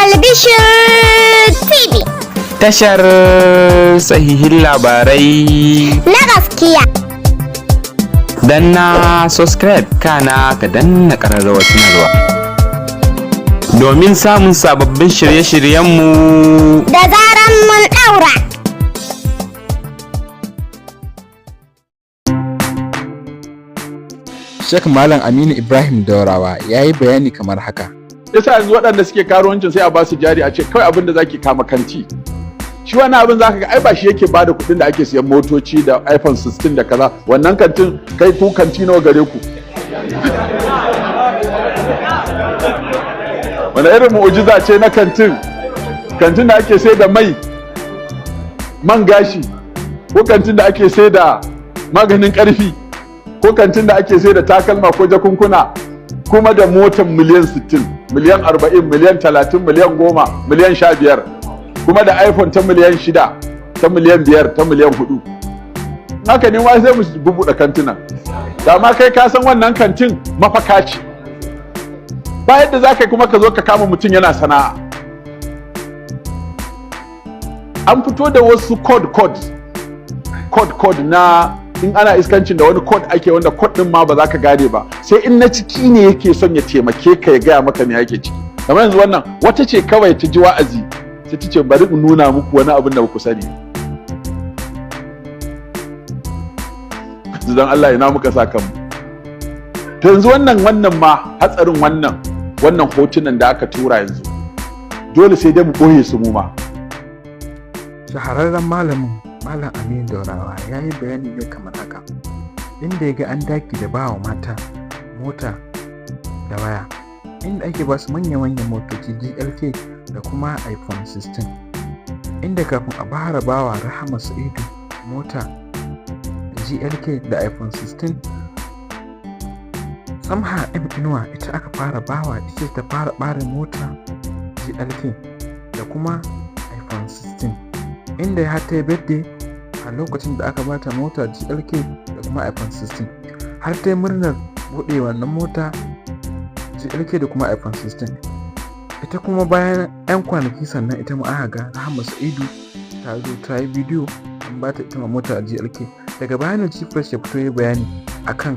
Albishir TV. Tashar sahihin labarai na gaskiya. Danna subscribe kana ka danna ƙararrawar sanarwa domin samun sababbin shirye-shiryenmu da zaran mun ɗaura. Sheikh Malam Aminu Ibrahim Daurawa ya yi bayani kamar haka. Yasa yanzu waɗanda suke karuwancin sai a ba su jari a ce kawai abin da zaki kama kanti. Shi wannan abin zaka ga ai ba shi yake bada kuɗin da ake siyan motoci da iphone16 da kaza. Wannan kantin kai ku kanti nawa gare ku? Wani irin mu'ujiza ce na kantin? Kantin da ake sai da man gashi, ko kantin da ake sai da maganin ƙarfi, ko kantin da ake sai da takalma ko jakunkuna, kuma da motan miliyan 60, miliyan 40, miliyan 30, miliyan 10, miliyan 15, kuma da iphone ta miliyan 6, ta miliyan 5, ta miliyan 4. Haka ne wai sai mu bubuɗe kantinan. Da ma kai ka san wannan kantin mafaka ce. Ba yadda za ka kuma ka zo ka kama mutum yana sana'a. An fito da wasu code na in ana iskancin da wani code ake wanda code din ma ba za ka gane ba, sai in na ciki ne yake son ya taimake ka ya gaya maka me yake ciki. Kamar yanzu wannan wata ce kawai ta ji wa'azi sai ta ce bari in nuna muku wani abin da ba ku sani. Dan Allah ina muka sa kanmu. To yanzu wannan ma hatsarin wannan hotunan da aka tura yanzu dole sai dai mu boye su mu ma. Shahararren malamin Malam Aminu Daurawa ya yi bayani ne kamar haka, inda ya ga an daki da bawa mata mota da waya, inda ake ba su manya-manyan motoci GLK da kuma iphone16, inda kafin a fara bawa Rahama Sa'idu mota GLK da iphone16, Samha M Inuwa ita aka fara bawa, ita ta fara ɓare mota GLK da kuma iphone16, inda ya ta yi birthday a lokacin da aka bata mota GLK da kuma iphone16, har ta yi murnar buɗe wannan mota GLK da kuma iphone16. Ita kuma bayan 'yan kwanaki sannan ita ma aka ga Rahama Sa'idu ta zo ta yi bidiyo an bata ita ma mota GLK. Daga bayanin Chief Press ya fito ya bayani akan